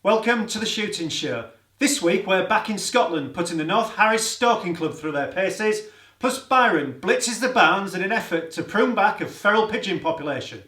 Welcome to the shooting show. This week we're back in Scotland putting the North Harris Stalking Club through their paces, plus Byron blitzes the barns in an effort to prune back a feral pigeon population.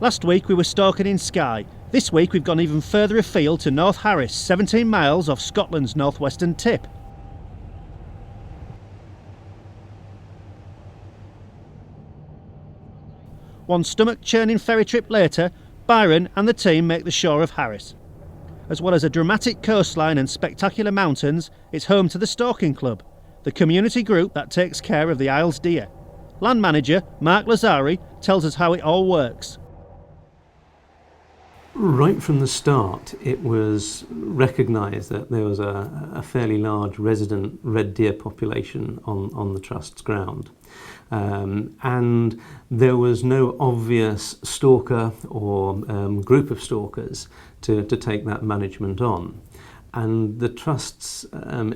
Last week we were stalking in Skye. This week we've gone even further afield to North Harris, 17 miles off Scotland's northwestern tip. One stomach-churning ferry trip later, Byron and the team make the shore of Harris. As well as a dramatic coastline and spectacular mountains, it's home to the Stalking Club, the community group that takes care of the Isles deer. Land manager Mark Lazari tells us how it all works. Right from the start, it was recognised that there was a fairly large resident red deer population on the Trust's ground. And there was no obvious stalker or group of stalkers to take that management on. And the Trust's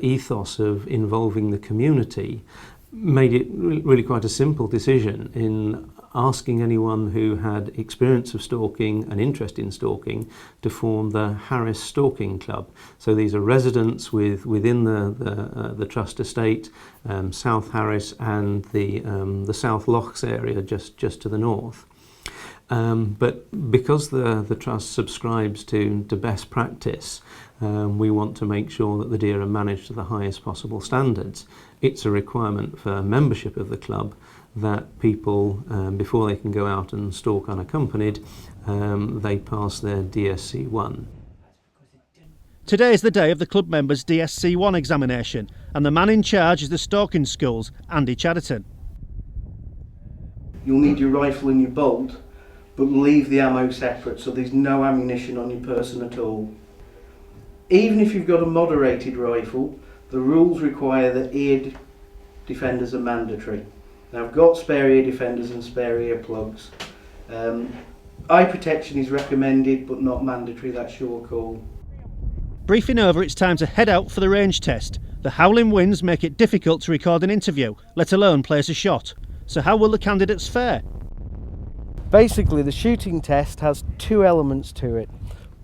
ethos of involving the community made it really quite a simple decision in asking anyone who had experience of stalking and interest in stalking to form the Harris Stalking Club. So these are residents within the Trust estate, South Harris and the South Lochs area just to the north. But because the Trust subscribes to best practice, we want to make sure that the deer are managed to the highest possible standards. It's a requirement for membership of the club that people, before they can go out and stalk unaccompanied, they pass their DSC-1. Today is the day of the club members' DSC-1 examination, and the man in charge is the Stalking School's Andy Chatterton. You'll need your rifle and your bolt, but leave the ammo separate so there's no ammunition on your person at all. Even if you've got a moderated rifle, the rules require that ear defenders are mandatory. Now I've got spare ear defenders and spare ear plugs. Eye protection is recommended but not mandatory, that's your call. Briefing over, it's time to head out for the range test. The howling winds make it difficult to record an interview, let alone place a shot. So how will the candidates fare? Basically, the shooting test has two elements to it.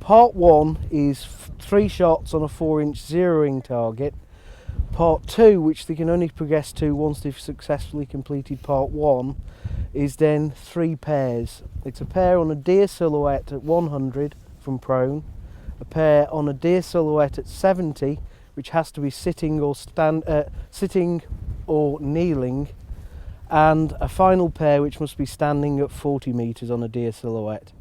Part 1 is 3 shots on a 4-inch zeroing target. Part 2, which they can only progress to once they've successfully completed Part 1, is then 3 pairs. It's a pair on a deer silhouette at 100 from prone, a pair on a deer silhouette at 70, which has to be sitting or kneeling, and a final pair which must be standing at 40 metres on a deer silhouette.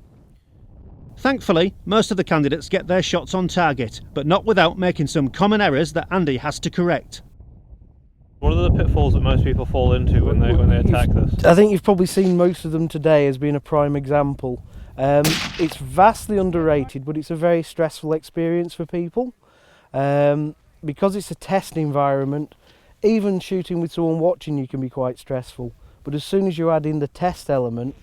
Thankfully, most of the candidates get their shots on target, but not without making some common errors that Andy has to correct. What are the pitfalls that most people fall into when they attack this? I think you've probably seen most of them today as being a prime example. It's vastly underrated, but it's a very stressful experience for people. Because it's a test environment, even shooting with someone watching you can be quite stressful. But as soon as you add in the test element,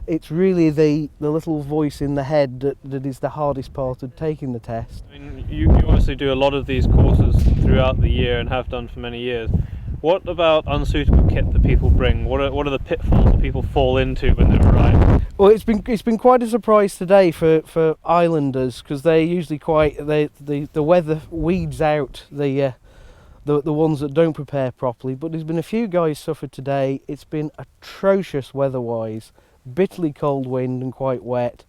it's really the little voice in the head that is the hardest part of taking the test. I mean, you obviously do a lot of these courses throughout the year and have done for many years. What about unsuitable kit that people bring? What are the pitfalls that people fall into when they arrive? Well, it's been quite a surprise today for islanders, because they're usually the weather weeds out the ones that don't prepare properly. But there's been a few guys suffered today. It's been atrocious weather-wise. Bitterly cold wind and quite wet,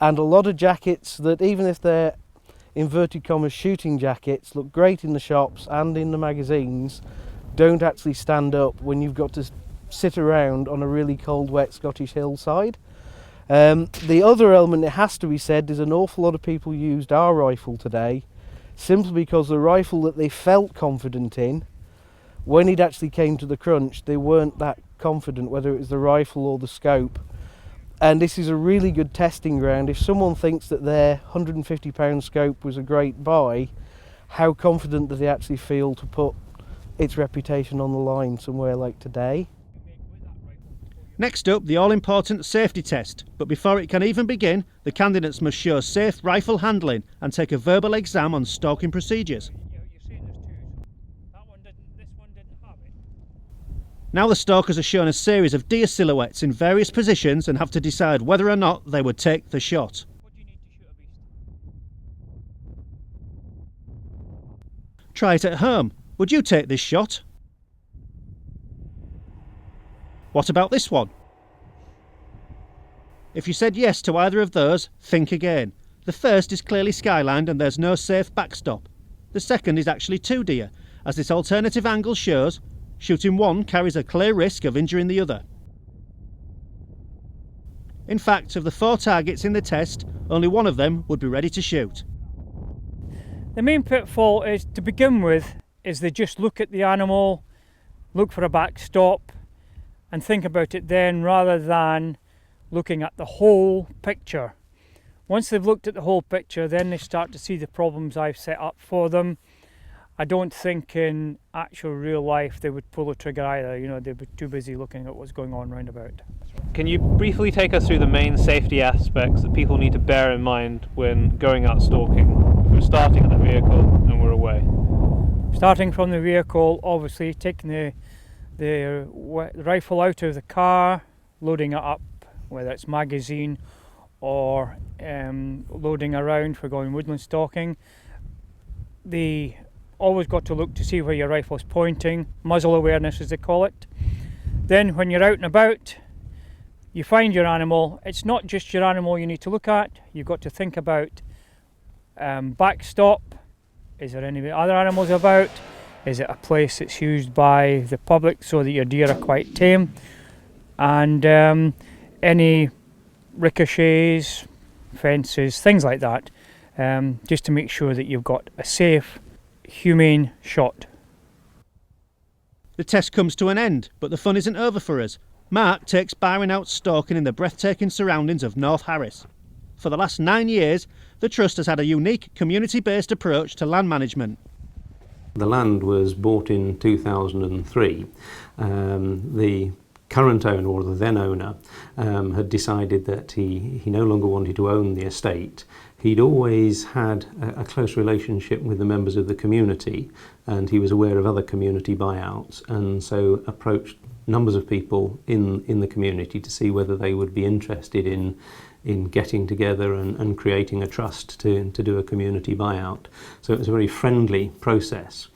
and a lot of jackets that, even if they're inverted commas shooting jackets, look great in the shops and in the magazines, don't actually stand up when you've got to sit around on a really cold, wet Scottish hillside. The other element, it has to be said, is an awful lot of people used our rifle today simply because the rifle that they felt confident in, when it actually came to the crunch, they weren't that confident, whether it was the rifle or the scope. And this is a really good testing ground. If someone thinks that their £150 scope was a great buy, how confident do they actually feel to put its reputation on the line somewhere like today? Next up, the all-important safety test, but before it can even begin, the candidates must show safe rifle handling and take a verbal exam on stalking procedures. Now the stalkers are shown a series of deer silhouettes in various positions and have to decide whether or not they would take the shot. Try it at home. Would you take this shot? What about this one? If you said yes to either of those, think again. The first is clearly skylined and there's no safe backstop. The second is actually two deer. As this alternative angle shows, shooting one carries a clear risk of injuring the other. In fact, of the 4 targets in the test, only one of them would be ready to shoot. The main pitfall is, to begin with, is they just look at the animal, look for a backstop, and think about it then, rather than looking at the whole picture. Once they've looked at the whole picture, then they start to see the problems I've set up for them. I don't think in actual real life they would pull a trigger either. You know, they'd be too busy looking at what's going on round about. Can you briefly take us through the main safety aspects that people need to bear in mind when going out stalking? If we're starting at the vehicle and we're away. Starting from the vehicle, obviously taking the rifle out of the car, loading it up, whether it's magazine or loading around for going woodland stalking. They always got to look to see where your rifle's pointing, muzzle awareness as they call it. Then when you're out and about, you find your animal. It's not just your animal you need to look at, you've got to think about backstop. Is there any other animals about? Is it a place that's used by the public so that your deer are quite tame? And any ricochets, fences, things like that, just to make sure that you've got a safe, humane shot. The test comes to an end, but the fun isn't over for us. Mark takes Byron out stalking in the breathtaking surroundings of North Harris. For the last 9 years, the Trust has had a unique community-based approach to land management. The land was bought in 2003. The current owner, or the then owner, had decided that he no longer wanted to own the estate. He'd always had a close relationship with the members of the community, and he was aware of other community buyouts, and so approached numbers of people in the community to see whether they would be interested in getting together and creating a trust to do a community buyout. So it was a very friendly process.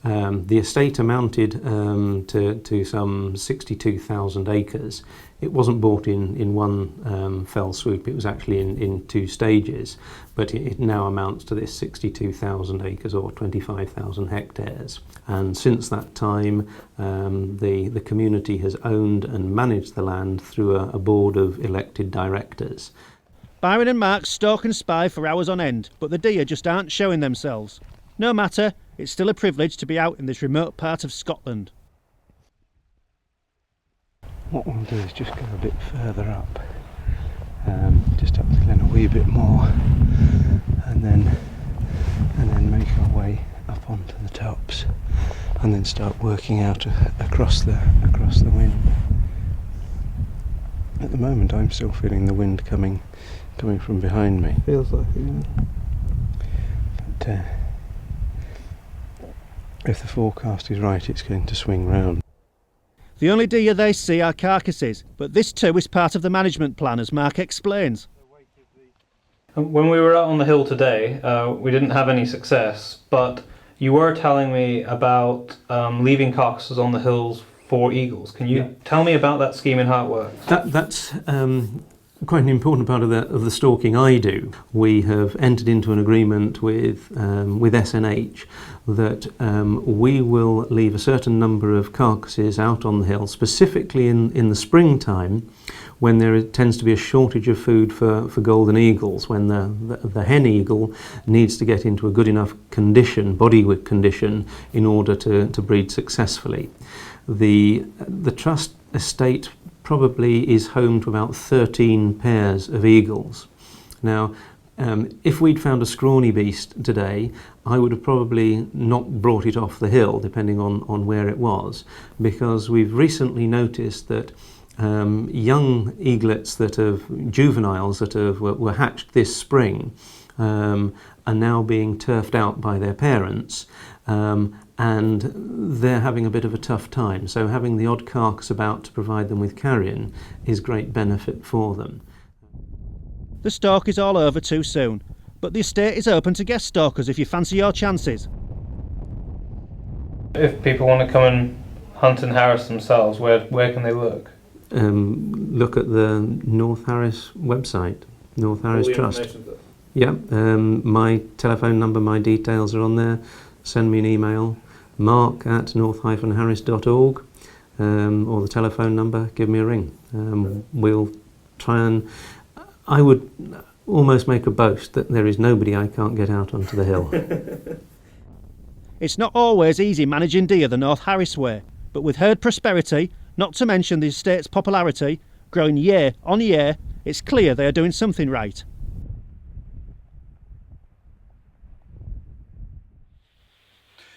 The estate amounted to some 62,000 acres. It wasn't bought in one fell swoop, it was actually in 2 stages, but it now amounts to this 62,000 acres or 25,000 hectares. And since that time, the community has owned and managed the land through a board of elected directors. Byron and Mark stalk and spy for hours on end, but the deer just aren't showing themselves. No matter, it's still a privilege to be out in this remote part of Scotland. What we'll do is just go a bit further up, just up the glen a wee bit more, and then make our way up onto the tops, and then start working out across the wind. At the moment, I'm still feeling the wind coming from behind me. Feels like it, yeah. But if the forecast is right, it's going to swing round. The only deer they see are carcasses, but this too is part of the management plan, as Mark explains. When we were out on the hill today, we didn't have any success, but you were telling me about leaving carcasses on the hills for eagles. Can you tell me about that scheme and how it works? That's quite an important part of the stalking I do. We have entered into an agreement with SNH that we will leave a certain number of carcasses out on the hill, specifically in the springtime, when there tends to be a shortage of food for golden eagles, when the hen eagle needs to get into a good enough condition, body condition, in order to breed successfully. The trust estate probably is home to about 13 pairs of eagles. Now, if we'd found a scrawny beast today, I would have probably not brought it off the hill, depending on where it was, because we've recently noticed that young eaglets juveniles that were hatched this spring, are now being turfed out by their parents, and they're having a bit of a tough time. So having the odd carcass about to provide them with carrion is great benefit for them. The stalk is all over too soon, but the estate is open to guest stalkers if you fancy your chances. If people want to come and hunt and harass themselves, where can they look? Look at the North Harris website, North Harris Trust. Yeah, my telephone number, my details are on there. Send me an email, mark@north-harris.org, or the telephone number, give me a ring. We'll try and... I would almost make a boast that there is nobody I can't get out onto the hill. It's not always easy managing deer the North Harris way, but with herd prosperity, not to mention the estate's popularity, growing year on year, it's clear they are doing something right.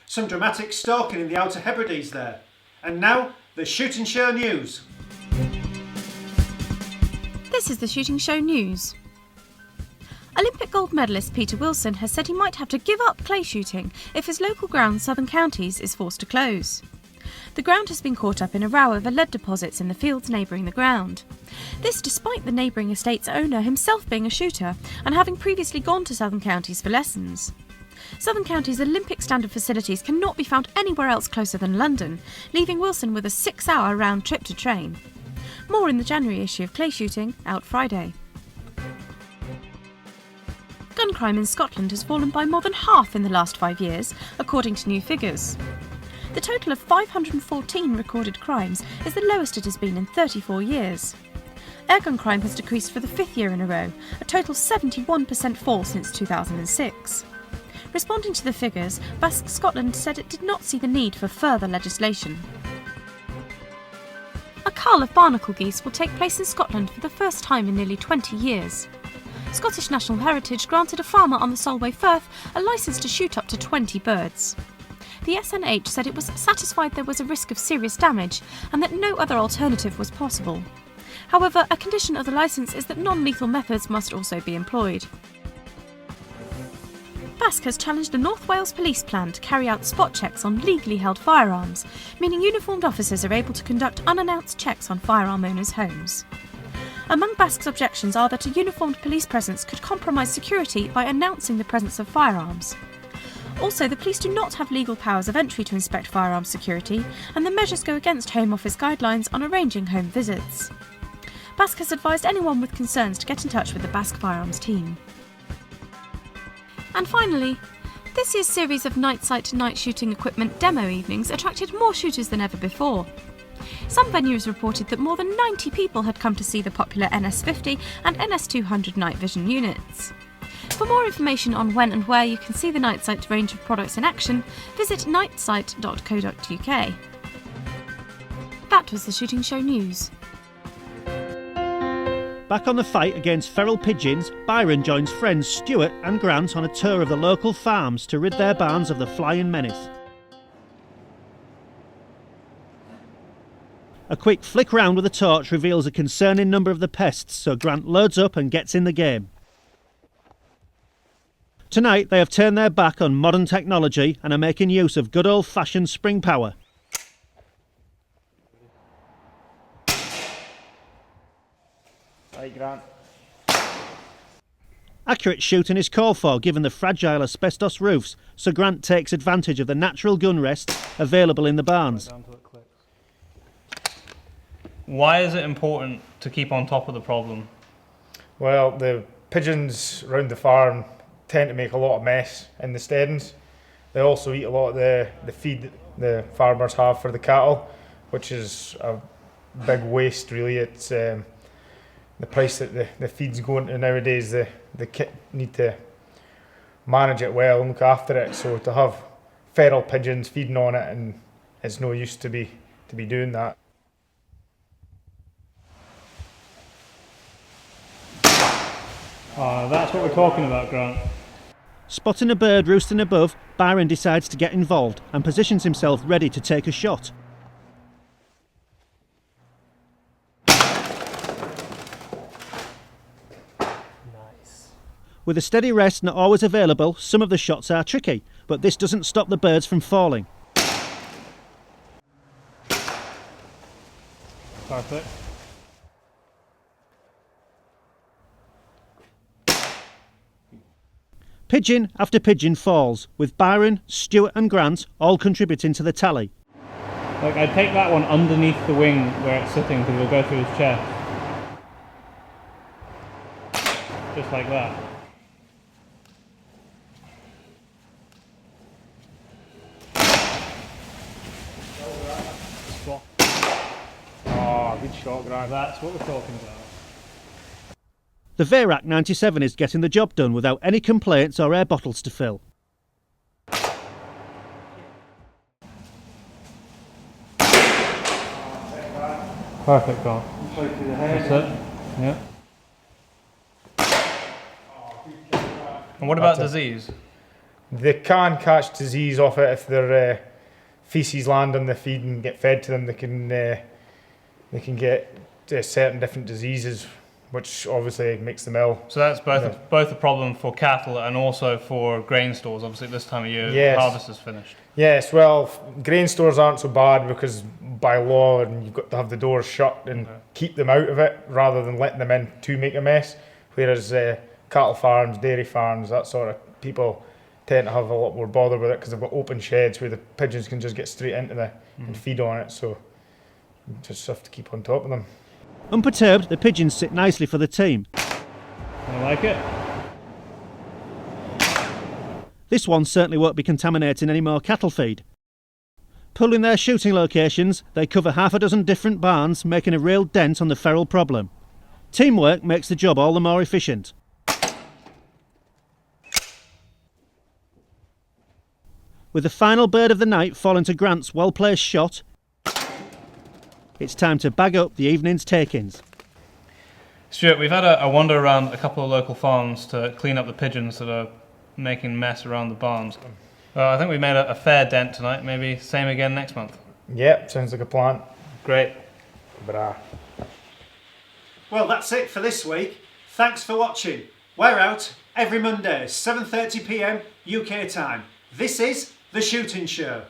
Some dramatic stalking in the Outer Hebrides there. And now, the Shooting Show News. This is the Shooting Show News. Olympic gold medalist Peter Wilson has said he might have to give up clay shooting if his local ground, Southern Counties, is forced to close. The ground has been caught up in a row over lead deposits in the fields neighbouring the ground. This despite the neighbouring estate's owner himself being a shooter and having previously gone to Southern Counties for lessons. Southern Counties' Olympic standard facilities cannot be found anywhere else closer than London, leaving Wilson with a 6-hour round trip to train. More in the January issue of Clay Shooting, out Friday. Gun crime in Scotland has fallen by more than half in the last 5 years, according to new figures. The total of 514 recorded crimes is the lowest it has been in 34 years. Airgun crime has decreased for the 5th year in a row, a total 71% fall since 2006. Responding to the figures, Basque Scotland said it did not see the need for further legislation. A cull of barnacle geese will take place in Scotland for the first time in nearly 20 years. Scottish National Heritage granted a farmer on the Solway Firth a licence to shoot up to 20 birds. The SNH said it was satisfied there was a risk of serious damage and that no other alternative was possible. However, a condition of the licence is that non-lethal methods must also be employed. Basque has challenged the North Wales Police plan to carry out spot checks on legally held firearms, meaning uniformed officers are able to conduct unannounced checks on firearm owners' homes. Among Basque's objections are that a uniformed police presence could compromise security by announcing the presence of firearms. Also, the police do not have legal powers of entry to inspect firearms security, and the measures go against Home Office guidelines on arranging home visits. Basque has advised anyone with concerns to get in touch with the Basque Firearms team. And finally, this year's series of night sight night shooting equipment demo evenings attracted more shooters than ever before. Some venues reported that more than 90 people had come to see the popular NS50 and NS200 night vision units. For more information on when and where you can see the night sight range of products in action, visit nightsight.co.uk. That was the Shooting Show News. Back on the fight against feral pigeons, Byron joins friends Stuart and Grant on a tour of the local farms to rid their barns of the flying menace. A quick flick round with a torch reveals a concerning number of the pests, so Grant loads up and gets in the game. Tonight they have turned their back on modern technology and are making use of good old-fashioned spring power. Right, Grant. Accurate shooting is called for given the fragile asbestos roofs, so Grant takes advantage of the natural gun rests available in the barns. Why is it important to keep on top of the problem? Well, the pigeons around the farm tend to make a lot of mess in the steadings. They also eat a lot of the feed that the farmers have for the cattle, which is a big waste really. It's the price that the feed's going to nowadays. The kit need to manage it well and look after it. So to have feral pigeons feeding on it, and it's no use to be doing that. That's what we're talking about, Grant. Spotting a bird roosting above, Byron decides to get involved and positions himself ready to take a shot. Nice. With a steady rest not always available, some of the shots are tricky, but this doesn't stop the birds from falling. Perfect. Pigeon after pigeon falls, with Byron, Stuart and Grant all contributing to the tally. Like, I'd take that one underneath the wing where it's sitting because it'll go through his chest. Just like that. Oh, good shot, Grant. That's what we're talking about. The Weihrauch 97 is getting the job done without any complaints or air bottles to fill. Perfect, Grant. That's it. Yeah. And what about disease? They can catch disease off it if their feces land on the feed and get fed to them. They can get certain different diseases, which obviously makes them ill. So that's both a problem for cattle and also for grain stores. Obviously, at this time of year, Yes. harvest is finished. Yes, well, grain stores aren't so bad because by law, and you've got to have the doors shut and keep them out of it rather than letting them in to make a mess. Whereas cattle farms, dairy farms, that sort of people tend to have a lot more bother with it because they've got open sheds where the pigeons can just get straight into the and feed on it. So you just have to keep on top of them. Unperturbed, the pigeons sit nicely for the team. I like it. This one certainly won't be contaminating any more cattle feed. Pulling their shooting locations, they cover half a dozen different barns, making a real dent on the feral problem. Teamwork makes the job all the more efficient. With the final bird of the night falling to Grant's well-placed shot, it's time to bag up the evening's takings. Stuart, we've had a wander around a couple of local farms to clean up the pigeons that are making mess around the barns. I think we made a fair dent tonight. Maybe same again next month. Yep, sounds like a plan. Great. Brah. Well, that's it for this week. Thanks for watching. We're out every Monday, 7:30 PM UK time. This is The Shooting Show.